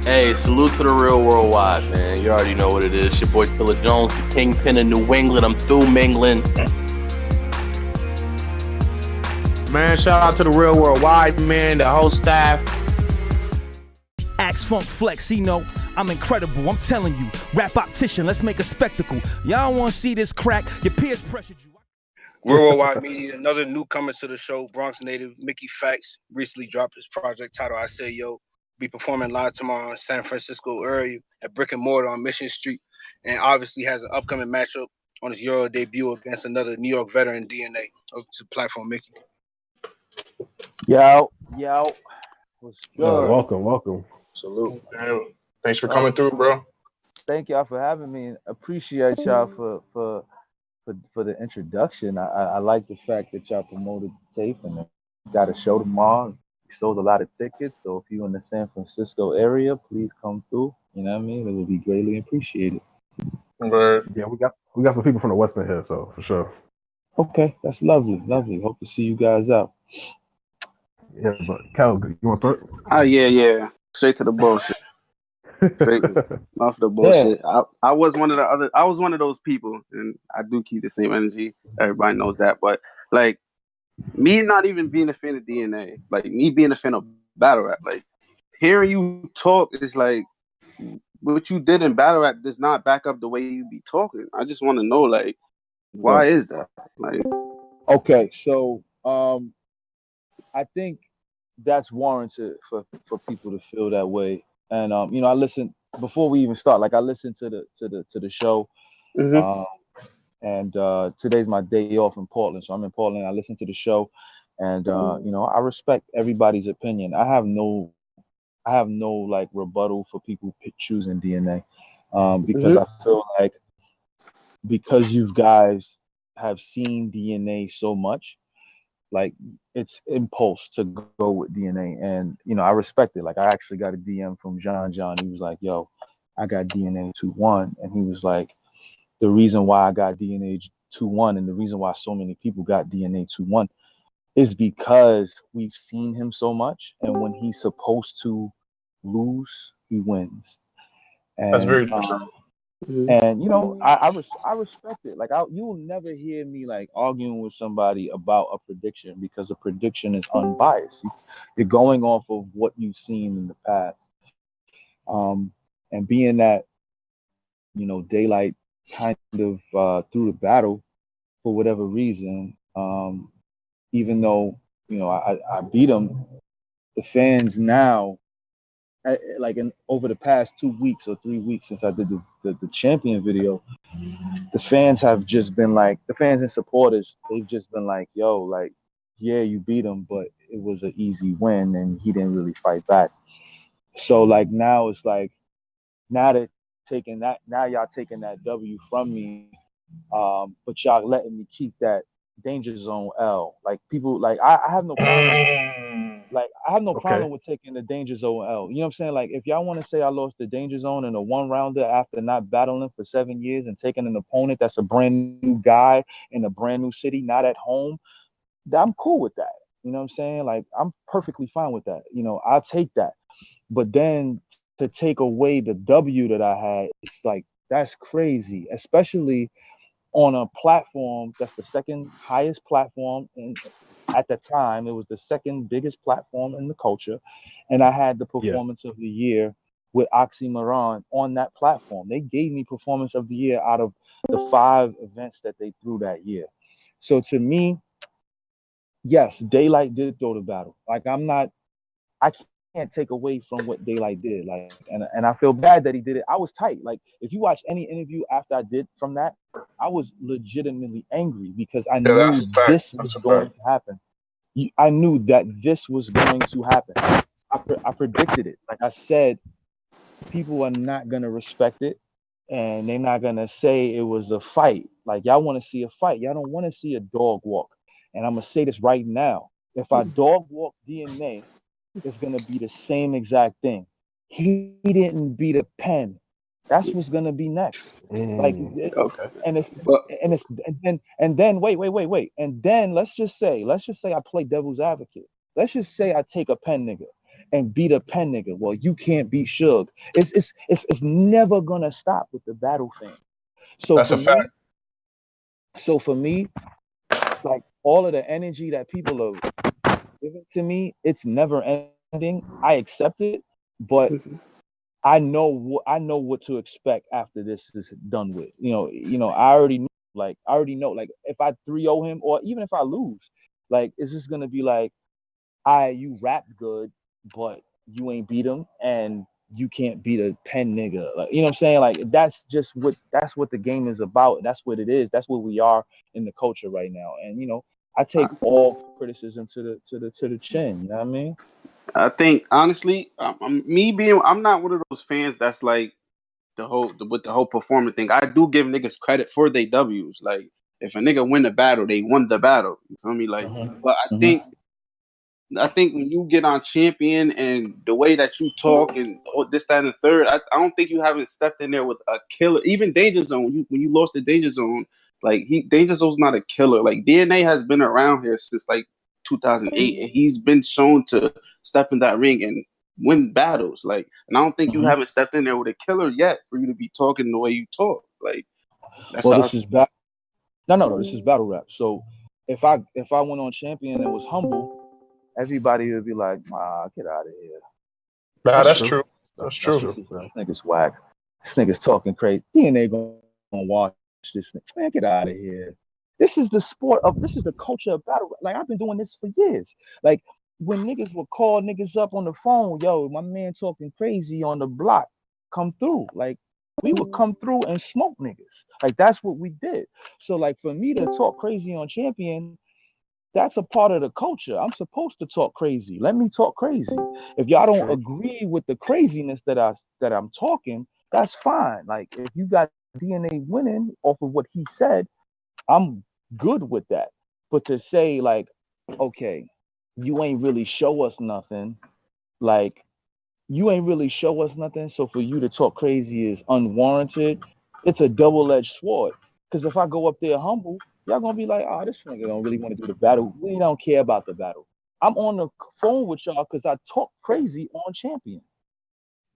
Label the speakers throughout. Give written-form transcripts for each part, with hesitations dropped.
Speaker 1: Hey, salute to the real worldwide, man. You already know what it is. It's your boy Tilla Jones, the kingpin of New England. I'm through mingling.
Speaker 2: Man, shout out to the real worldwide, man, the whole staff.
Speaker 3: Axe Funk Flex, I'm incredible, I'm telling you. Rap optician, let's make a spectacle. Y'all want to see this crack, your peers pressured you.
Speaker 4: RealWorldwide Media, another newcomer to the show, Bronx native Mickey Factz, recently dropped his project titled I Say Yo. Be performing live tomorrow in San Francisco area at Brick and Mortar on Mission Street, and obviously has an upcoming matchup on his Euro debut against another New York veteran, DNA. Up to platform, Mickey.
Speaker 5: Yo, what's good?
Speaker 2: Welcome.
Speaker 4: Salute.
Speaker 2: Thanks for coming through, bro.
Speaker 5: Thank y'all for having me. Appreciate y'all for the introduction. I like the fact that y'all promoted the tape and got a show tomorrow. We sold a lot of tickets, so if you're in the San Francisco area, please come through. You know what I mean? It would be greatly appreciated.
Speaker 2: Yeah, we got some people from the Western here, so for sure.
Speaker 5: Okay, that's lovely. Hope to see you guys out.
Speaker 2: Yeah, but Cal, you want to start?
Speaker 6: Yeah. Straight to the bullshit. Straight off the bullshit. Yeah. I was one of those people, and I do keep the same energy. Everybody knows that, but like me not even being a fan of DNA, like me being a fan of battle rap, like hearing you talk is like what you did in battle rap does not back up the way you be talking. I just want to know, like, why is that? Like,
Speaker 5: okay, so I think that's warranted for people to feel that way. And I listened before we even start. Like I listened to the show, and today's my day off in Portland, so I'm in Portland. I listened to the show, and I respect everybody's opinion. I have no like rebuttal for people choosing DNA, because I feel like because you guys have seen DNA so much, like it's impulse to go with DNA, and I respect it. Like I actually got a DM from John. He was like, "Yo, I got DNA 2-1," and he was like, "The reason why I got DNA 2-1 and the reason why so many people got DNA 2-1 is because we've seen him so much, and when he's supposed to lose, he wins." And,
Speaker 2: that's very true.
Speaker 5: And I respect it. Like you will never hear me like arguing with somebody about a prediction because a prediction is unbiased. You're going off of what you've seen in the past. And being that Daylyt kind of through the battle for whatever reason, even though I beat him, the fans now, over the past 2 weeks or 3 weeks since I did the champion video, the fans have just been like, the fans and supporters, they've just been like, yo, like, yeah, you beat him, but it was an easy win and he didn't really fight back. So like now it's like, now y'all taking that W from me, but y'all letting me keep that danger zone L. Like people, like I have no problem. Like I have no problem with taking the danger zone L. You know what I'm saying? Like if y'all want to say I lost the danger zone in a 1-rounder after not battling for 7 years and taking an opponent that's a brand new guy in a brand new city, not at home, I'm cool with that. You know what I'm saying? Like I'm perfectly fine with that. I'll take that. But then to take away the W that I had, it's like that's crazy, especially on a platform that's the second highest platform at the time. It was the second biggest platform in the culture, and I had the performance of the year with Oxymoron on that platform. They gave me performance of the year out of the 5 events that they threw that year. So to me, yes, Daylyt did throw the battle. Like I can't take away from what Daylyt did. Like, and I feel bad that he did it. I was tight. Like, if you watch any interview after I did from that, I was legitimately angry because I knew this was going to happen. I knew that this was going to happen. I predicted it. Like I said, people are not gonna respect it, and they're not gonna say it was a fight. Like y'all want to see a fight. Y'all don't want to see a dog walk. And I'm gonna say this right now: if I dog walk DNA, it's gonna be the same exact thing. He didn't beat a pen. That's what's gonna be next. Like, and then wait. And then let's just say I play devil's advocate. Let's just say I take a pen nigga, and beat a pen nigga. Well, you can't beat Suge. It's never gonna stop with the battle fan. So
Speaker 7: That's
Speaker 5: for
Speaker 7: a
Speaker 5: me,
Speaker 7: fact.
Speaker 5: so for me, like all of the energy that people are giving to me, it's never ending. I accept it, but I know what to expect after this is done with. I already know, like if I 3-0 him or even if I lose, like it's just gonna be like, you rapped good, but you ain't beat him and you can't beat a pen nigga. Like, you know what I'm saying? Like that's what the game is about. That's what it is. That's what we are in the culture right now. And I take all criticism to the chin. You know what I mean?
Speaker 6: I think honestly, I'm not one of those fans that's like with the whole performance thing. I do give niggas credit for their W's. Like if a nigga win the battle, they won the battle. You feel me? Like, but I think when you get on Champion and the way that you talk and this, that, and the third, I don't think you haven't stepped in there with a killer. Even Danger Zone, when you lost the Danger Zone, like Danger Zone's not a killer. Like DNA has been around here since like 2008, and he's been shown to step in that ring and win battles. Like, and I don't think you haven't stepped in there with a killer yet for you to be talking the way you talk. Like, that's
Speaker 5: Well,
Speaker 6: how
Speaker 5: this is battle. No, this is battle rap. So if I went on Champion and was humble, everybody would be like, get out of here.
Speaker 7: Nah, that's true. That's true.
Speaker 5: This nigga's whack. This nigga's talking crazy. DNA gonna watch this nigga. Man, get out of here. This is the culture of battle. Like, I've been doing this for years. Like, when niggas would call niggas up on the phone, yo, my man talking crazy on the block, come through. Like, we would come through and smoke niggas. Like, that's what we did. So, like, for me to talk crazy on Champion, that's a part of the culture. I'm supposed to talk crazy. Let me talk crazy. If y'all don't agree with the craziness that I'm talking, that's fine. Like, if you got DNA winning off of what he said, I'm good with that. But to say like, okay, you ain't really show us nothing. Like, you ain't really show us nothing. So for you to talk crazy is unwarranted. It's a double-edged sword. Because if I go up there humble, y'all gonna be like, this nigga don't really want to do the battle. We don't care about the battle. I'm on the phone with y'all because I talk crazy on Champion.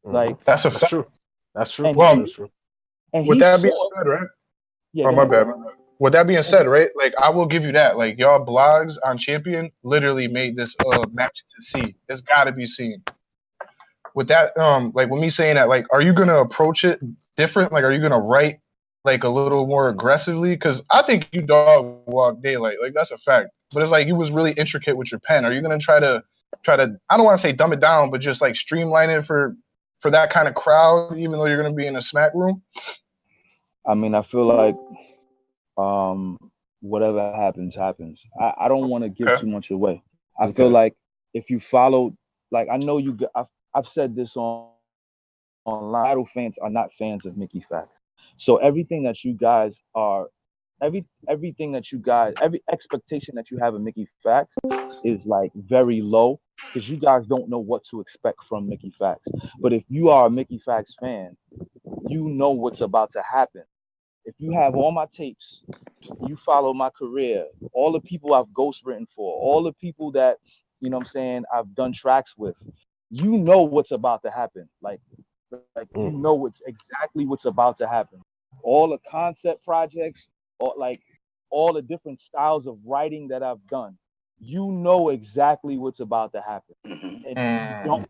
Speaker 5: Like,
Speaker 7: that's a fact.
Speaker 8: True. That's true.
Speaker 5: And
Speaker 8: That's true.
Speaker 5: And
Speaker 7: with that being said, right?
Speaker 5: Yeah,
Speaker 7: my bad. With that being said, right? Like, I will give you that. Like, y'all blogs on Champion literally made this match to see. It's got to be seen. With that, like, with me saying that, like, are you gonna approach it different? Like, are you gonna write like a little more aggressively? Because I think you dog walk Daylyt. Like, that's a fact. But it's like you was really intricate with your pen. Are you gonna try to? I don't want to say dumb it down, but just like streamline it for that kind of crowd, even though you're gonna be in a smack room?
Speaker 5: I mean, I feel like whatever happens. I don't want to give too much away. I feel like if you follow, like, I know I've said this online. Idol fans are not fans of Mickey Factz. So everything that you guys are, every expectation that you have of Mickey Factz is like very low, because you guys don't know what to expect from Mickey Factz. But if you are a Mickey Factz fan, you know what's about to happen. If you have all my tapes, you follow my career, all the people I've ghostwritten for, all the people that, you know what I'm saying, I've done tracks with, you know what's about to happen. Like you know exactly what's about to happen. All the concept projects, or like all the different styles of writing that I've done, you know exactly what's about to happen. And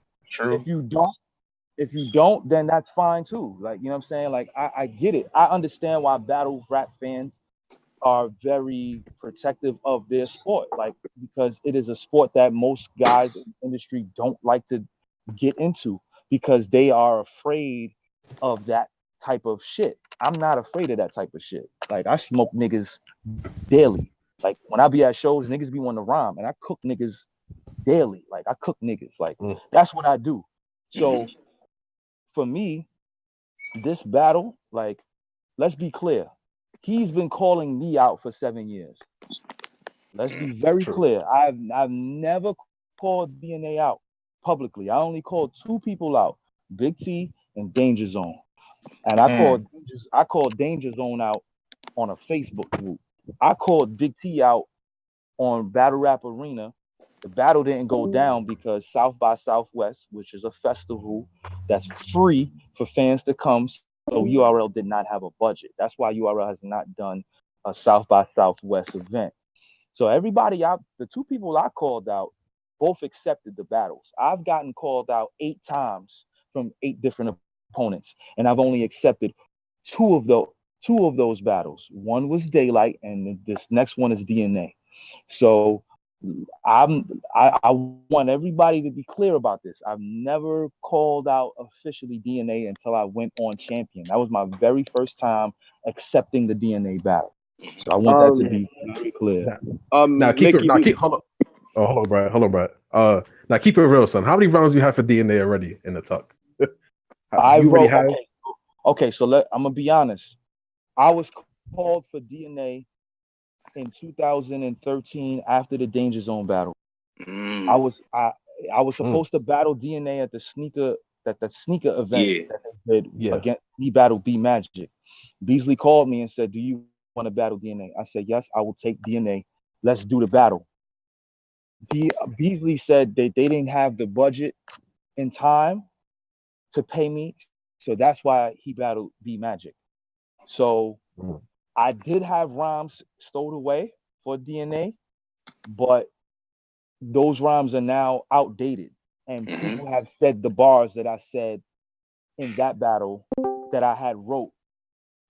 Speaker 5: if you don't, then that's fine too. Like, you know what I'm saying? Like, I get it. I understand why battle rap fans are very protective of their sport, like, because it is a sport that most guys in the industry don't like to get into because they are afraid of that type of shit. I'm not afraid of that type of shit. Like, I smoke niggas daily. Like, when I be at shows, niggas be wanting to rhyme, and I cook niggas daily. Like, I cook niggas. Like, that's what I do. So for me, this battle, like, let's be clear. He's been calling me out for 7 years. Let's be very clear. I've never called DNA out publicly. I only called 2 people out, Big T and Danger Zone. And I called Danger Zone out on a Facebook group. I called Big T out on Battle Rap Arena The battle didn't go down because South by Southwest, which is a festival that's free for fans to come, so URL did not have a budget. That's why URL has not done a South by Southwest event. So everybody out, the two people I called out, both accepted the battles. I've gotten called out 8 times from 8 different opponents, and I've only accepted two of those battles. One was Daylyt, and this next one is DNA. So I want everybody to be clear about this. I've never called out officially DNA until I went on Champion. That was my very first time accepting the DNA battle. So I want that to be very clear.
Speaker 8: Now keep it. Now keep. Hold on. Oh, hold on, Brad. Hold on, Brad. Now keep it real, son. How many rounds do you have for DNA already in the tuck?
Speaker 5: Okay, so I'm gonna be honest. I was called for DNA in 2013 after the Danger Zone battle. I was supposed to battle DNA at the sneaker event that they did against me battle B Magic. Beasley called me and said, "Do you want to battle DNA?" I said, "Yes, I will take DNA. Let's do the battle." Beasley said they didn't have the budget in time to pay me, so that's why he battled B Magic. So I did have rhymes stowed away for DNA, but those rhymes are now outdated, and people have said the bars that I said in that battle that I had wrote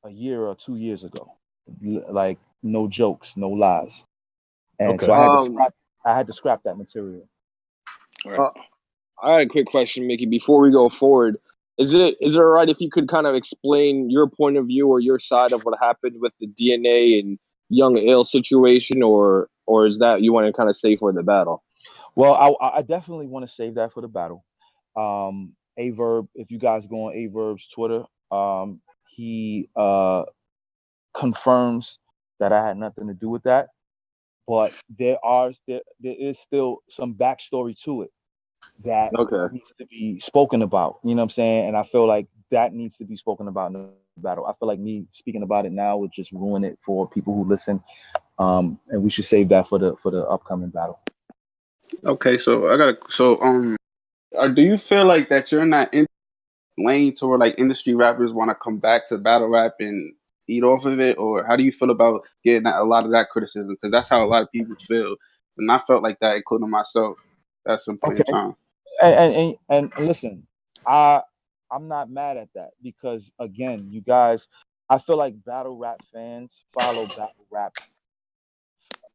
Speaker 5: a year or 2 years ago. Like, no jokes, no lies. And so I had to scrap that material.
Speaker 9: I had a quick question, Mickey, before we go forward. Is it all right if you could kind of explain your point of view or your side of what happened with the DNA and Young Ale situation, or is that you want to kind of save for the battle?
Speaker 5: Well, I definitely want to save that for the battle. Averb, if you guys go on Averb's Twitter, he confirms that I had nothing to do with that. But there is still some backstory to it that needs to be spoken about. You know what I'm saying? And I feel like that needs to be spoken about in the battle. I feel like me speaking about it now would just ruin it for people who listen. And we should save that for the upcoming battle.
Speaker 6: Okay, so do you feel like that you're not in lane to where like industry rappers want to come back to battle rap and eat off of it, or how do you feel about getting a lot of that criticism? Because that's how a lot of people feel, and I felt like that, including myself, at some point in time.
Speaker 5: And listen, I'm not mad at that because again, you guys, I feel like battle rap fans follow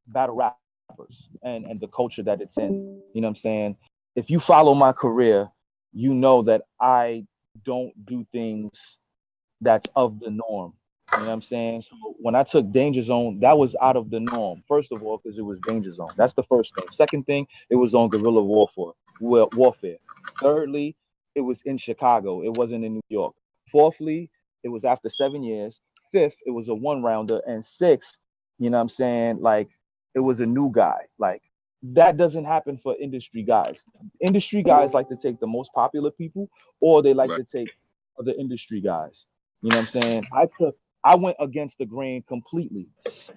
Speaker 5: battle rappers and the culture that it's in. You know what I'm saying? If you follow my career, you know that I don't do things that's of the norm. You know what I'm saying? So when I took Danger Zone, that was out of the norm. First of all, because it was Danger Zone. That's the first thing. Second thing, it was on guerrilla warfare. Thirdly, it was in Chicago. It wasn't in New York. Fourthly, it was after 7 years. Fifth, it was a 1-rounder. And sixth, you know what I'm saying? Like, it was a new guy. Like, that doesn't happen for industry guys. Industry guys like to take the most popular people, or they like to take other industry guys. You know what I'm saying? I went against the grain completely.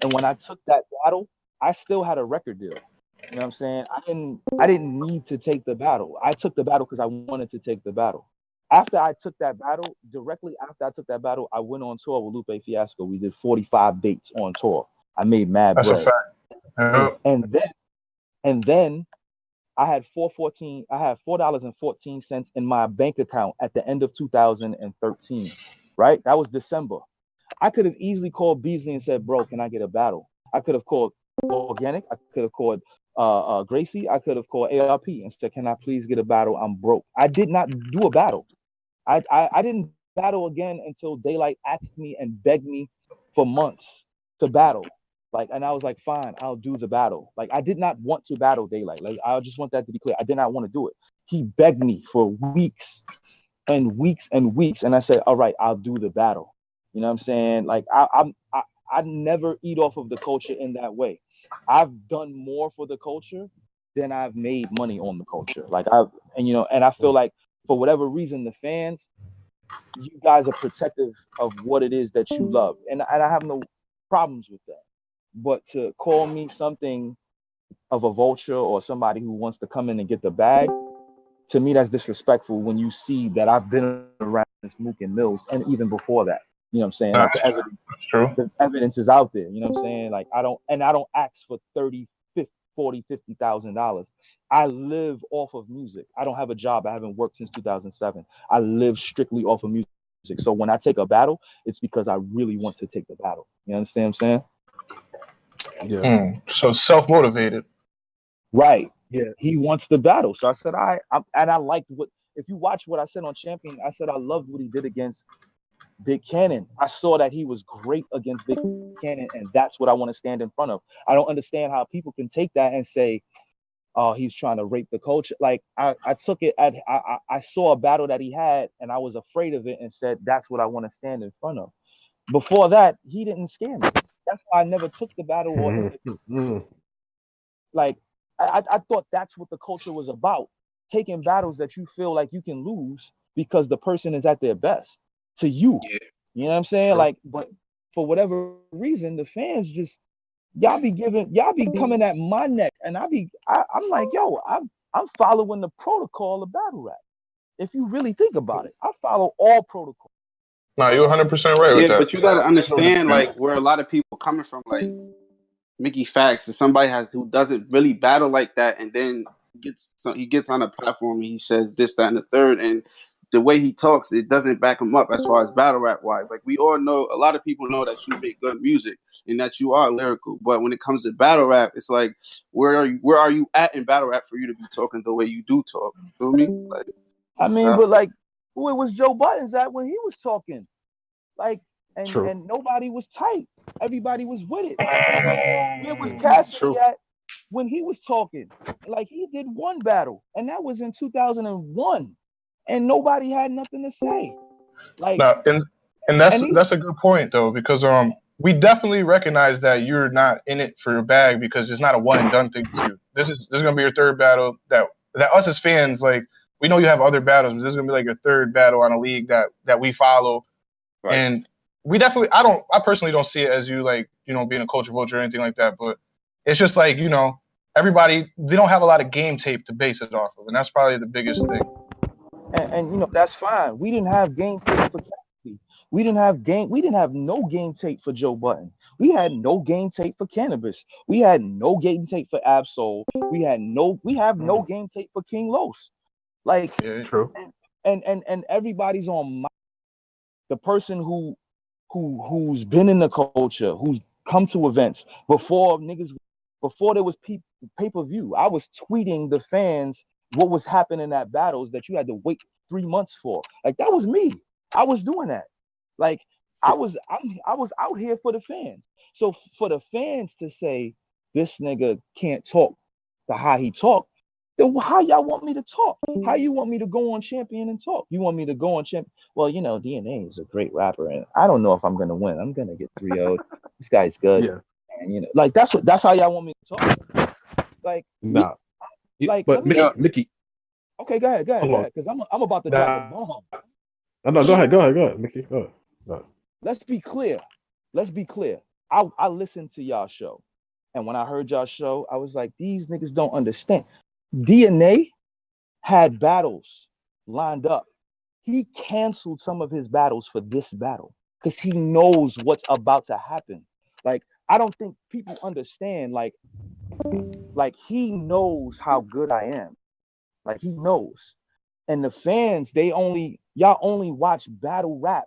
Speaker 5: And when I took that battle, I still had a record deal. You know what I'm saying? I didn't need to take the battle. I took the battle because I wanted to take the battle. After I took that battle, directly after I took that battle, I went on tour with Lupe Fiasco. We did 45 dates on tour. I made mad bread. That's a fact. And then I had $4.14 in my bank account at the end of 2013. Right? That was December. I could have easily called Beasley and said, "Bro, can I get a battle?" I could have called Organic. I could have called Gracie. I could have called ARP and said, "Can I please get a battle? I'm broke." I did not do a battle. I didn't battle again until Daylyt asked me and begged me for months to battle. Like, and I was like, "Fine, I'll do the battle." Like, I did not want to battle Daylyt. Like, I just want that to be clear. I did not want to do it. He begged me for weeks and weeks and weeks, and I said, "All right, I'll do the battle." You know what I'm saying? Like, I never eat off of the culture in that way. I've done more for the culture than I've made money on the culture. Like, and I feel like for whatever reason, the fans, you guys are protective of what it is that you love, and I have no problems with that. But to call me something of a vulture or somebody who wants to come in and get the bag, to me that's disrespectful when you see that I've been around since Mook and Mills and even before that. You know what I'm saying? Like
Speaker 7: That's true.
Speaker 5: the evidence is out there. You know what I'm saying? Like I don't ask for 30, 50, 40, $50,000. I live off of music. I don't have a job. I haven't worked since 2007. I live strictly off of music. So when I take a battle, it's because I really want to take the battle. You understand what I'm saying?
Speaker 8: Yeah.
Speaker 7: So self-motivated.
Speaker 5: Right.
Speaker 8: Yeah.
Speaker 5: He wants the battle. So I said, I liked what, if you watch what I said on Champion, I said I loved what he did against Big Cannon. I saw that he was great against Big Cannon, and that's what I want to stand in front of. I don't understand how people can take that and say, oh, he's trying to rape the culture. Like I took it at I saw a battle that he had and I was afraid of it and said that's what I want to stand in front of. Before that, he didn't scare me. That's why I never took the battle or like I thought that's what the culture was about. Taking battles that you feel like you can lose because the person is at their best to you.
Speaker 4: Yeah.
Speaker 5: You know what I'm saying?
Speaker 8: True.
Speaker 5: Like, but for whatever reason, the fans just y'all be coming at my neck, and I'm like, yo, I'm following the protocol of battle rap. If you really think about it, I follow all protocol.
Speaker 7: No, you're 100% right with
Speaker 6: Yeah,
Speaker 7: that.
Speaker 6: but you gotta understand like where a lot of people coming from. Like Mickey Factz is somebody who doesn't really battle like that, and then he gets on a platform and he says this, that, and the third, and the way he talks, it doesn't back him up as far as battle rap wise. Like we all know, a lot of people know that you make good music and that you are lyrical, but when it comes to battle rap, it's like where are you at in battle rap for you to be talking the way you do talk? You feel me? Like,
Speaker 5: I mean, but like, where was Joe Buttons at when he was talking? Like, and nobody was tight. Everybody was with it. Where was Cassidy at when he was talking? Like, he did one battle, and that was in 2001, and nobody had nothing to say. Like,
Speaker 7: no, and that's a good point though, because we definitely recognize that you're not in it for your bag because it's not a one and done thing for you. This is gonna be your third battle that us as fans, like, we know you have other battles, but this is gonna be like your third battle on a league that we follow. Right. And we definitely, I personally don't see it as you, like, you know, being a culture vulture or anything like that, but it's just like, you know, everybody, they don't have a lot of game tape to base it off of, and that's probably the biggest thing.
Speaker 5: And you know, that's fine. We didn't have game tape for Cassidy. We didn't have no game tape for Joe Button. We had no game tape for Cannabis. We had no game tape for Absol. We have no game tape for King Los. Like,
Speaker 8: yeah, true.
Speaker 5: And everybody's on the person who's been in the culture, who's come to events before there was pay-per-view. I was tweeting the fans what was happening at battles that you had to wait 3 months for. Like, that was me. I was doing that. Like, I was out here for the fans. So for the fans to say this nigga can't talk the how he talk, then how y'all want me to talk? How you want me to go on Champion and talk? You want me to go on Champion? Well, you know, DNA is a great rapper, and I don't know if I'm gonna win. I'm gonna get 3-0'd. This guy's good. Yeah. And you know, like that's how y'all want me to talk. Like,
Speaker 8: nah.
Speaker 5: Like,
Speaker 8: but Mickey.
Speaker 5: Okay, go ahead, because I'm about to drop a bomb.
Speaker 8: No, go ahead, Mickey. Go ahead.
Speaker 5: Let's be clear. I listened to y'all show, and when I heard y'all show, I was like, these niggas don't understand. DNA had battles lined up. He canceled some of his battles for this battle because he knows what's about to happen. Like, I don't think people understand. Like he knows how good I am. Like, he knows. And the fans, y'all only watch battle rap.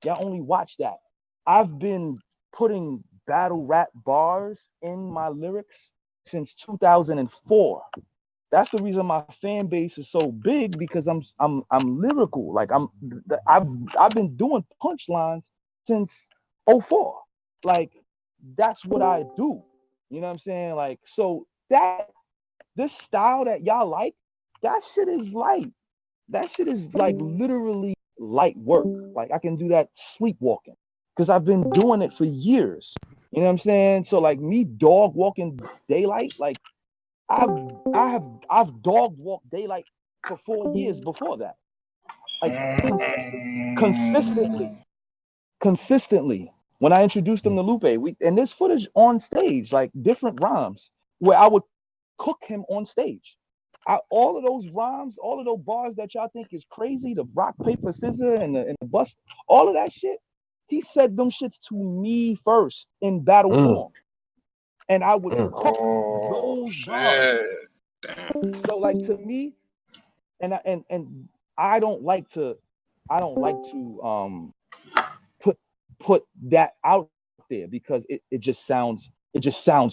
Speaker 5: Y'all only watch that. I've been putting battle rap bars in my lyrics since 2004. That's the reason my fan base is so big, because I'm lyrical. Like, I've been doing punchlines since 2004. Like, that's what I do. You know what I'm saying? Like, so this style that y'all like, that shit is light. That shit is like literally light work. Like, I can do that sleepwalking because I've been doing it for years. You know what I'm saying? So like, me dog walking Daylyt, like I've dog walked Daylyt for 4 years before that. Like, consistently. When I introduced him to Lupe, and there's footage on stage, like different rhymes, where I would cook him on stage. All of those rhymes, all of those bars that y'all think is crazy, the rock, paper, scissors, and the bust, all of that shit, he said them shits to me first in battle form. And I would cook those bars. So like to me, and I don't like to put that out there because it just sounds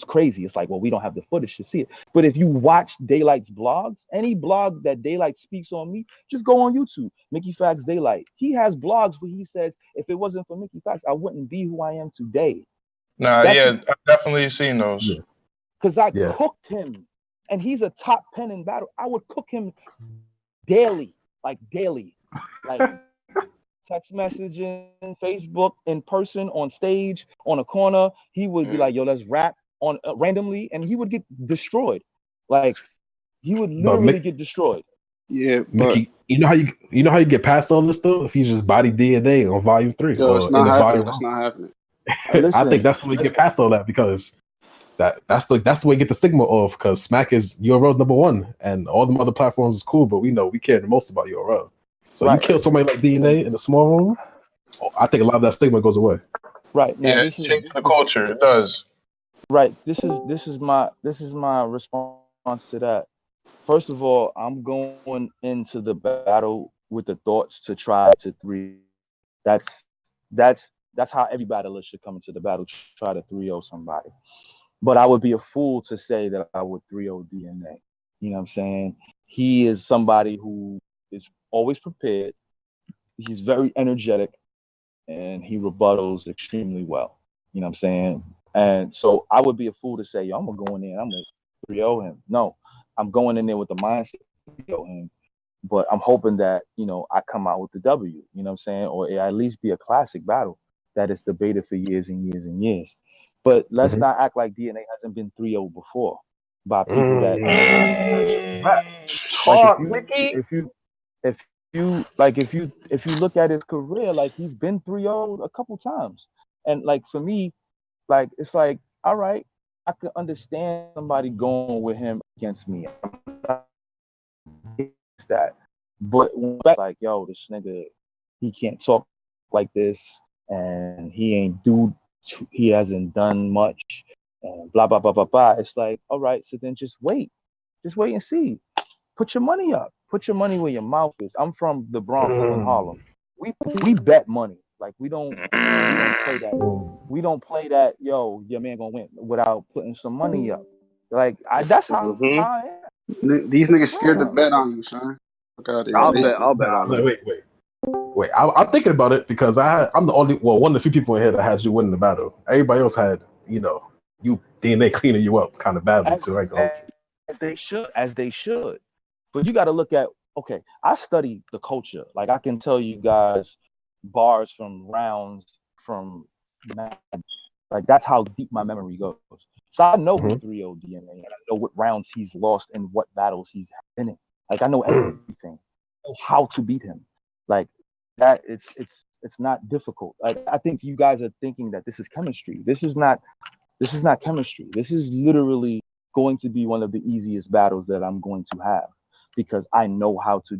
Speaker 5: crazy. It's like, well, we don't have the footage to see it. But if you watch Daylyt's blogs, any blog that Daylyt speaks on me, just go on YouTube. Mickey Factz Daylyt. He has blogs where he says, if it wasn't for Mickey Factz, I wouldn't be who I am today.
Speaker 7: I've definitely seen those.
Speaker 5: Because I cooked him, and he's a top pen in battle. I would cook him daily, like text messaging, Facebook, in person, on stage, on a corner. He would be like, yo, let's rap on randomly, and he would get destroyed. Like, he would literally get destroyed.
Speaker 6: Yeah,
Speaker 8: Mickey, you know how you get past all this though? If you just body DNA on volume 3.
Speaker 6: Yo, it's not happening. That's not happening.
Speaker 8: I think that's the way you get past all that, because that's the way you get the stigma off, because Smack is URL #1, and all the other platforms is cool, but we know we care the most about URL. So you kill somebody like DNA in a small room, I think a lot of that stigma goes away.
Speaker 5: Right. Now,
Speaker 7: it changes the culture. It does.
Speaker 5: Right. This is my response to that. First of all, I'm going into the battle with the thoughts to try to 3. That's how every battler should come into the battle, try to 3-0 somebody. But I would be a fool to say that I would 3-0 DNA. You know what I'm saying? He is somebody who is always prepared. He's very energetic, and he rebuttals extremely well. You know what I'm saying? And so I would be a fool to say, yo, I'm gonna go in there and I'm gonna 3-0 him. No, I'm going in there with the mindset to 3-0 him. But I'm hoping that, I come out with the W, you know what I'm saying? Or at least be a classic battle that is debated for years and years and years. But let's not act like DNA hasn't been 3-0 before by people that if you look at his career, like, he's been 3-0 a couple times. And like, for me, like, it's like, all right, I could understand somebody going with him against me. It's that. But like, yo, this nigga, he can't talk like this, and he hasn't done much, and blah, blah, blah, blah, blah. It's like, all right, so then just wait and see. Put your money up. Put your money where your mouth is. I'm from the Bronx in Harlem. We bet money. Like, we don't play that. We don't play that, yo, your man gonna win, without putting some money up. Like, that's how I am.
Speaker 6: These niggas scared to bet on you, son.
Speaker 9: I'll bet on it.
Speaker 8: Wait. I'm thinking about it, because I'm the only, one of the few people in here that had you winning the battle. Everybody else had, you DNA cleaning you up kind of badly too.
Speaker 5: As they should. But you got to look at, okay, I study the culture. Like, I can tell you guys bars from rounds from, like, that's how deep my memory goes. So I know who 3-0 DNA, and I know what rounds he's lost and what battles he's been in. Like, I know everything, how to beat him. Like, that, it's not difficult. I think you guys are thinking that this is chemistry. This is not chemistry. This is literally going to be one of the easiest battles that I'm going to have, because I know how to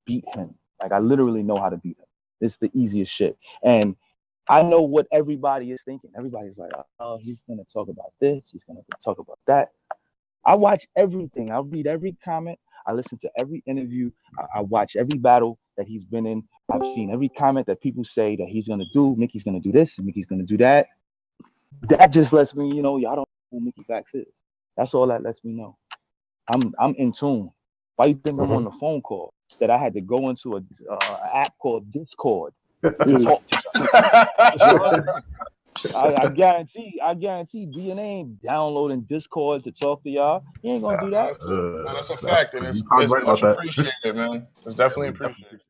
Speaker 5: beat him. Like, I literally know how to beat him. It's the easiest shit. And I know what everybody is thinking. Everybody's like, oh, he's going to talk about this. He's going to talk about that. I watch everything. I read every comment. I listen to every interview. I watch every battle that he's been in. I've seen every comment that people say that he's going to do. Mickey's going to do this and Mickey's going to do that. That just lets me, y'all don't know who Mickey Factz is. That's all that lets me know. I'm in tune. Why you think I'm on the phone call that I had to go into an app called Discord to talk to y'all? I guarantee DNA ain't downloading Discord to talk to y'all. He ain't gonna do that.
Speaker 7: That's a fact, and it's much appreciated, man. It's definitely appreciated.